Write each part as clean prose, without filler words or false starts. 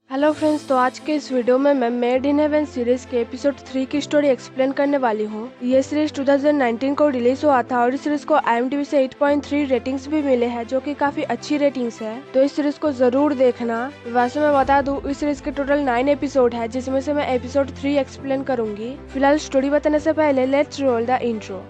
Hello friends, तो आज के इस वीडियो में मैं मेड इन हेवन सीरीज के एपिसोड 3 की स्टोरी एक्सप्लेन करने वाली हूँ। ये सीरीज 2019 को रिलीज हुआ था और इस सीरीज को IMDb से 8.3 रेटिंग्स भी मिले हैं, जो कि काफी अच्छी रेटिंग्स है। तो इस सीरीज को जरूर देखना। वैसे मैं बता दूं, इस सीरीज के टोटल 9 एपिसोड है, जिसमें से मैं एपिसोड 3 एक्सप्लेन करूंगी। फिलहाल स्टोरी बताने से पहले लेट्स रोल द इंट्रो।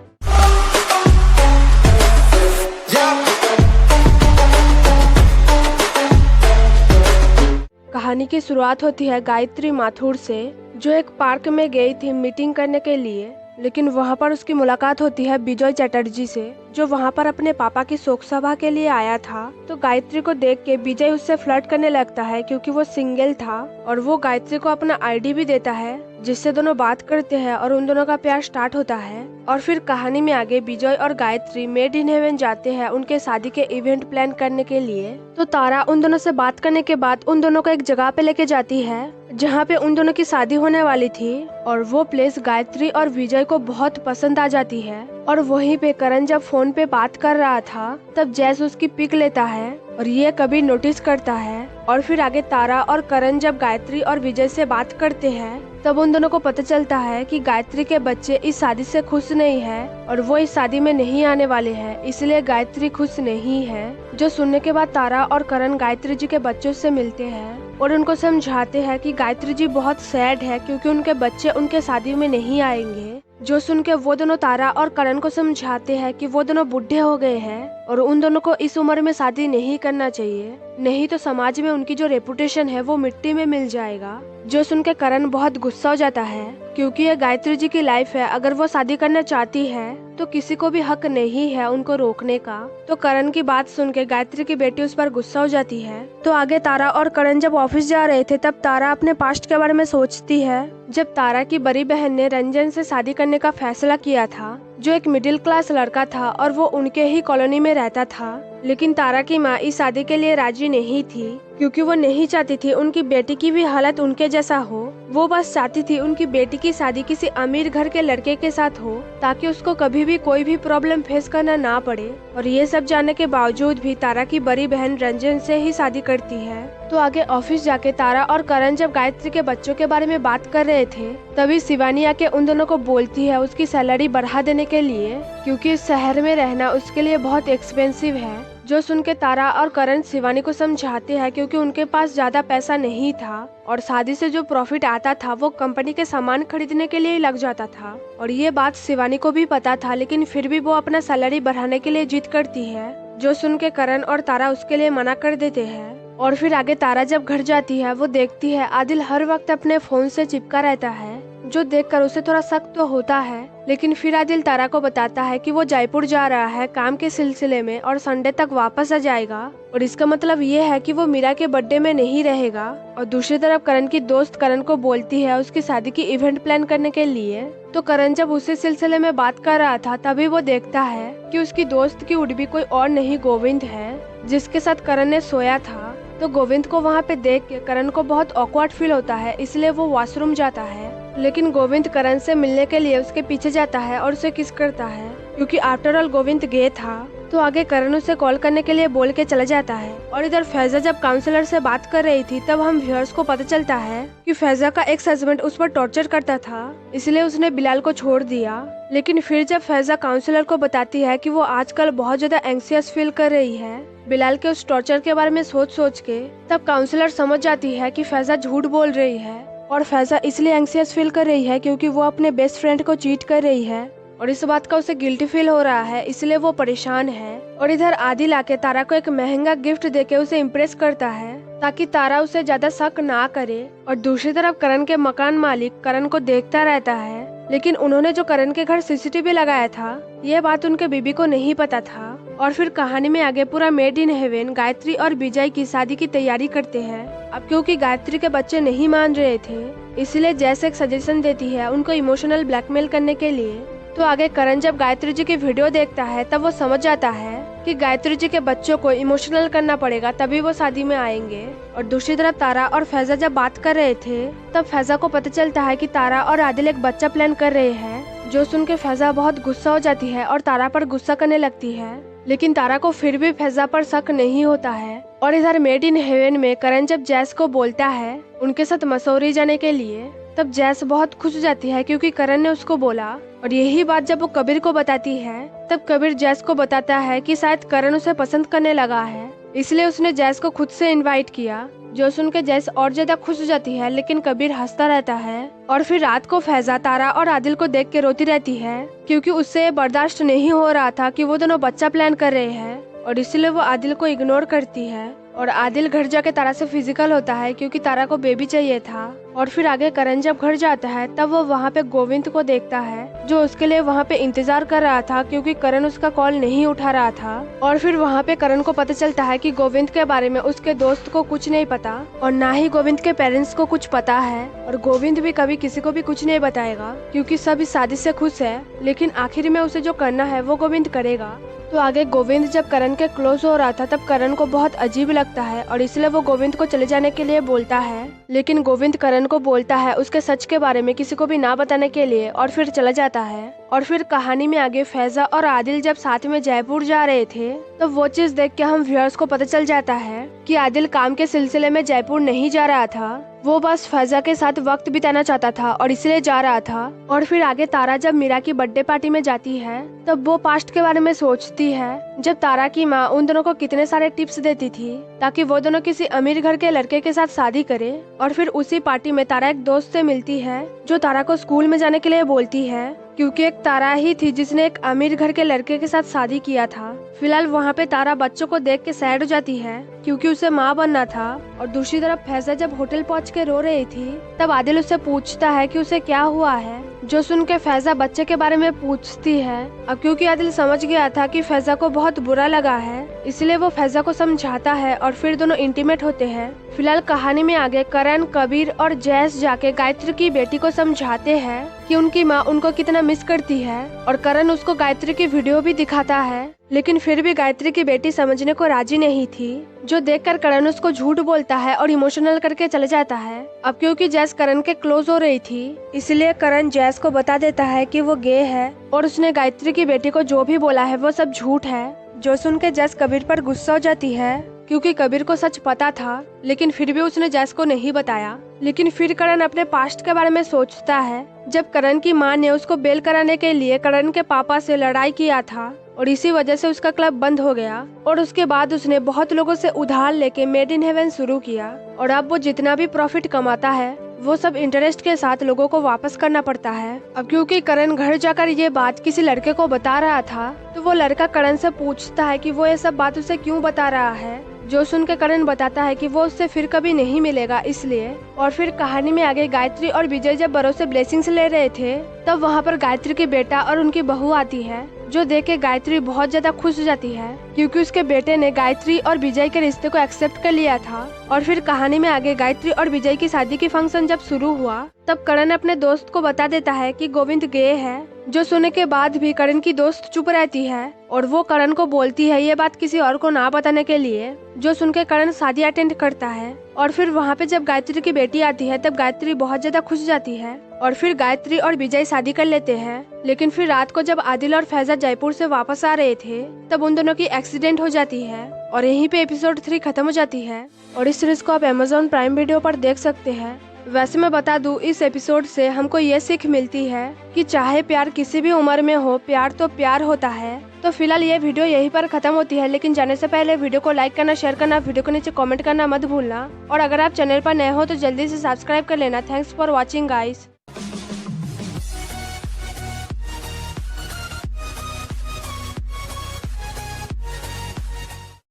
कहानी की शुरुआत होती है गायत्री माथुर से, जो एक पार्क में गई थी मीटिंग करने के लिए। लेकिन वहां पर उसकी मुलाकात होती है विजय चटर्जी से, जो वहां पर अपने पापा की शोक सभा के लिए आया था। तो गायत्री को देख के विजय उससे फ्लर्ट करने लगता है, क्योंकि वो सिंगल था और वो गायत्री को अपना आईडी भी देता है, जिससे दोनों बात करते हैं और उन दोनों का प्यार स्टार्ट होता है। और फिर कहानी में आगे विजय और गायत्री मेड इन हेवन जाते हैं उनके शादी के इवेंट प्लान करने के लिए। तो तारा उन दोनों से बात करने के बाद उन दोनों को एक जगह पे लेके जाती है जहाँ पे उन दोनों की शादी होने वाली थी, और वो प्लेस गायत्री और विजय को बहुत पसंद आ जाती है। और वहीं पे करण जब फोन पे बात कर रहा था, तब जैस उसकी पिक लेता है और ये कभी नोटिस करता है। और फिर आगे तारा और करण जब गायत्री और विजय से बात करते हैं, तब उन दोनों को पता चलता है कि गायत्री के बच्चे इस शादी से खुश नहीं है और वो इस शादी में नहीं आने वाले हैं, इसलिए गायत्री खुश नहीं है। जो सुनने के बाद तारा और करण गायत्री जी के बच्चों से मिलते हैं और उनको समझाते हैं कि गायत्री जी बहुत सैड है, क्योंकि उनके बच्चे उनके शादी में नहीं आएंगे। जो सुन के वो दोनों तारा और करण को समझाते हैं कि वो दोनों बुढ़े हो गए हैं और उन दोनों को इस उम्र में शादी नहीं करना चाहिए, नहीं तो समाज में उनकी जो रेपुटेशन है वो मिट्टी में मिल जाएगा। जो सुन के करण बहुत गुस्सा हो जाता है, क्योंकि ये गायत्री जी की लाइफ है। अगर वो शादी करना चाहती है तो किसी को भी हक नहीं है उनको रोकने का। तो करण की बात सुन के गायत्री की बेटी उस पर गुस्सा हो जाती है। तो आगे तारा और करण जब ऑफिस जा रहे थे, तब तारा अपने पास्ट के बारे में सोचती है, जब तारा की बड़ी बहन ने रंजन से शादी करने का फैसला किया था, जो एक मिडिल क्लास लड़का था और वो उनके ही कॉलोनी में रहता था। लेकिन तारा की माँ इस शादी के लिए राजी नहीं थी, क्योंकि वो नहीं चाहती थी उनकी बेटी की भी हालत उनके जैसा हो। वो बस चाहती थी उनकी बेटी की शादी किसी अमीर घर के लड़के के साथ हो, ताकि उसको कभी भी कोई भी प्रॉब्लम फेस करना ना पड़े। और ये सब जानने के बावजूद भी तारा की बड़ी बहन रंजन से ही शादी करती है। तो आगे ऑफिस जाके तारा और करण जब गायत्री के बच्चों के बारे में बात कर रहे थे, तभी शिवानी आके उन दोनों को बोलती है उसकी सैलरी बढ़ा देने के लिए, क्योंकि इस शहर में रहना उसके लिए बहुत एक्सपेंसिव है। जो सुन के तारा और करण शिवानी को समझाते हैं, क्योंकि उनके पास ज्यादा पैसा नहीं था और शादी से जो प्रॉफिट आता था वो कंपनी के सामान खरीदने के लिए लग जाता था। और ये बात शिवानी को भी पता था, लेकिन फिर भी वो अपना सैलरी बढ़ाने के लिए जिद करती है। जो सुन के करण और तारा उसके लिए मना कर देते हैं। और फिर आगे तारा जब घर जाती है, वो देखती है आदिल हर वक्त अपने फोन से चिपका रहता है, जो देखकर उसे थोड़ा शक तो होता है। लेकिन फिर आदिल तारा को बताता है कि वो जयपुर जा रहा है काम के सिलसिले में और संडे तक वापस आ जाएगा, और इसका मतलब ये है कि वो मीरा के बर्थडे में नहीं रहेगा। और दूसरी तरफ करण की दोस्त करण को बोलती है उसकी शादी की इवेंट प्लान करने के लिए। तो करण जब उसी सिलसिले में बात कर रहा था, तभी वो देखता है कि उसकी दोस्त की उड़बी कोई और नहीं गोविंद है, जिसके साथ करण ने सोया था। तो गोविंद को वहाँ पे देख के करण को बहुत ऑकवर्ड फील होता है, इसलिए वो वॉशरूम जाता है। लेकिन गोविंद करण से मिलने के लिए उसके पीछे जाता है और उसे किस करता है, क्योंकि आफ्टर ऑल गोविंद गे था। तो आगे करण उसे कॉल करने के लिए बोल के चला जाता है। और इधर फैजा जब काउंसलर से बात कर रही थी, तब हम व्यूअर्स को पता चलता है कि फैजा का एक्स हस्बैंड उस पर टॉर्चर करता था, इसलिए उसने बिलाल को छोड़ दिया। लेकिन फिर जब फैजा काउंसलर को बताती है कि वो आजकल बहुत ज्यादा एंग्जियस फील कर रही है बिलाल के उस टॉर्चर के बारे में सोच सोच के, तब काउंसलर समझ जाती है कि फैजा झूठ बोल रही है। और फैजा इसलिए एंग्जियस फील कर रही है क्योंकि वो अपने बेस्ट फ्रेंड को चीट कर रही है, और इस बात का उसे गिल्टी फील हो रहा है, इसलिए वो परेशान है। और इधर आदिल आके तारा को एक महंगा गिफ्ट देके उसे इम्प्रेस करता है, ताकि तारा उसे ज्यादा शक ना करे। और दूसरी तरफ करण के मकान मालिक करण को देखता रहता है, लेकिन उन्होंने जो करण के घर सीसीटीवी लगाया था, ये बात उनके बीबी को नहीं पता था। और फिर कहानी में आगे पूरा मेड इन हेवन गायत्री और विजय की शादी की तैयारी करते हैं। अब क्योंकि गायत्री के बच्चे नहीं मान रहे थे, इसलिए जैसे एक सजेशन देती है उनको इमोशनल ब्लैकमेल करने के लिए। तो आगे करण जब गायत्री जी की वीडियो देखता है, तब वो समझ जाता है कि गायत्री जी के बच्चों को इमोशनल करना पड़ेगा, तभी वो शादी में आएंगे। और दूसरी तरफ तारा और फैजा जब बात कर रहे थे, तब फैजा को पता चलता है कि तारा और आदिल एक बच्चा प्लान कर रहे हैं। जो सुन के फैजा बहुत गुस्सा हो जाती है और तारा पर गुस्सा करने लगती है। लेकिन तारा को फिर भी फैजा पर शक नहीं होता है। और इधर मेड इन हेवन में करण जब जैस को बोलता है उनके साथ मसूरी जाने के लिए, तब जैस बहुत खुश हो जाती है क्योंकि करण ने उसको बोला। और यही बात जब वो कबीर को बताती है तब कबीर जैस को बताता है कि शायद करण उसे पसंद करने लगा है, इसलिए उसने जैस को खुद से इनवाइट किया। जो सुनकर जैस और ज्यादा खुश हो जाती है, लेकिन कबीर हंसता रहता है। और फिर रात को फैजा तारा और आदिल को देख के रोती रहती है क्योंकि उससे ये बर्दाश्त नहीं हो रहा था कि वो दोनों बच्चा प्लान कर रहे हैं, और इसलिए वो आदिल को इग्नोर करती है। और आदिल घर जाके तारा से फिजिकल होता है क्योंकि तारा को बेबी चाहिए था। और फिर आगे करण जब घर जाता है तब वो वहाँ पे गोविंद को देखता है जो उसके लिए वहाँ पे इंतजार कर रहा था क्योंकि करण उसका कॉल नहीं उठा रहा था। और फिर वहाँ पे करण को पता चलता है कि गोविंद के बारे में उसके दोस्त को कुछ नहीं पता और ना ही गोविंद के पेरेंट्स को कुछ पता है, और गोविंद भी कभी किसी को भी कुछ नहीं बताएगा क्योंकि सब इस शादी से खुश है, लेकिन आखिर में उसे जो करना है वो गोविंद करेगा। तो आगे गोविंद जब करण के क्लोज हो रहा था तब करण को बहुत अजीब लगता है और इसलिए वो गोविंद को चले जाने के लिए बोलता है, लेकिन गोविंद करण को बोलता है उसके सच के बारे में किसी को भी ना बताने के लिए, और फिर चला जाता है। और फिर कहानी में आगे फैजा और आदिल जब साथ में जयपुर जा रहे थे तो वो चीज देख के हम व्यूअर्स को पता चल जाता है कि आदिल काम के सिलसिले में जयपुर नहीं जा रहा था, वो बस फैजा के साथ वक्त बिताना चाहता था और इसलिए जा रहा था। और फिर आगे तारा जब मीरा की बर्थडे पार्टी में जाती है तब वो पास्ट के बारे में सोचती है जब तारा की माँ उन दोनों को कितने सारे टिप्स देती थी ताकि वो दोनों किसी अमीर घर के लड़के के साथ शादी करे। और फिर उसी पार्टी में तारा एक दोस्त से मिलती है जो तारा को स्कूल में जाने के लिए बोलती है क्योंकि एक तारा ही थी जिसने एक अमीर घर के लड़के के साथ शादी किया था। फिलहाल वहाँ पे तारा बच्चों को देख के सैड हो जाती है क्योंकि उसे माँ बनना था। और दूसरी तरफ फैजा जब होटल पहुँच के रो रही थी तब आदिल उससे पूछता है कि उसे क्या हुआ है, जो सुन के फैजा बच्चे के बारे में पूछती है। अब क्योंकि आदिल समझ गया था कि फैजा को बहुत बुरा लगा है, इसलिए वो फैजा को समझाता है और फिर दोनों इंटीमेट होते हैं। फिलहाल कहानी में आगे करण, कबीर और जैस जाके गायत्री की बेटी को समझाते हैं कि उनकी माँ उनको कितना मिस करती है, और करण उसको गायत्री की वीडियो भी दिखाता है, लेकिन फिर भी गायत्री की बेटी समझने को राजी नहीं थी, जो देखकर करण उसको झूठ बोलता है और इमोशनल करके चले जाता है। अब क्योंकि जैस करण के क्लोज हो रही थी इसलिए करण जैस को बता देता है कि वो गे है और उसने गायत्री की बेटी को जो भी बोला है वो सब झूठ है, जो सुन के जैस कबीर पर गुस्सा हो जाती है क्योंकि कबीर को सच पता था, लेकिन फिर भी उसने जैस को नहीं बताया। लेकिन फिर करण अपने पास्ट के बारे में सोचता है जब करण की माँ ने उसको बेल कराने के लिए करण के पापा से लड़ाई किया था और इसी वजह से उसका क्लब बंद हो गया, और उसके बाद उसने बहुत लोगों से उधार लेके मेड इन हेवन शुरू किया, और अब वो जितना भी प्रॉफिट कमाता है वो सब इंटरेस्ट के साथ लोगों को वापस करना पड़ता है। अब क्योंकि करण घर जाकर ये बात किसी लड़के को बता रहा था तो वो लड़का करण से पूछता है कि वो ये सब बात उसे क्यों बता रहा है, जो सुन के करण बताता है कि वो उससे फिर कभी नहीं मिलेगा इसलिए। और फिर कहानी में आगे गायत्री और विजय जब बड़ों से ब्लेसिंग्स ले रहे थे तब वहाँ पर गायत्री की बेटा और उनकी बहू आती है, जो देख के गायत्री बहुत ज्यादा खुश हो जाती है क्योंकि उसके बेटे ने गायत्री और विजय के रिश्ते को एक्सेप्ट कर लिया था। और फिर कहानी में आगे गायत्री और विजय की शादी की फंक्शन जब शुरू हुआ तब करण अपने दोस्त को बता देता है कि गोविंद गे है, जो सुनने के बाद भी करण की दोस्त चुप रहती है और वो करण को बोलती है ये बात किसी और को ना बताने के लिए, जो सुन के करण शादी अटेंड करता है। और फिर वहाँ पे जब गायत्री की बेटी आती है तब गायत्री बहुत ज्यादा खुश जाती है और फिर गायत्री और विजय शादी कर लेते हैं। लेकिन फिर रात को जब आदिल और फैजा जयपुर से वापस आ रहे थे तब उन दोनों की एक्सीडेंट हो जाती है और यहीं पे एपिसोड 3 खत्म हो जाती है। और इस सीरीज को आप Amazon प्राइम वीडियो पर देख सकते हैं। वैसे मैं बता दूं, इस एपिसोड से हमको ये सीख मिलती है कि चाहे प्यार किसी भी उम्र में हो, प्यार तो प्यार होता है। तो फिलहाल ये वीडियो यहीं पर खत्म होती है, लेकिन जाने से पहले वीडियो को लाइक करना, शेयर करना, वीडियो को नीचे कमेंट करना मत भूलना। और अगर आप चैनल पर नए हो तो जल्दी से सब्सक्राइब कर लेना। Thanks for watching guys.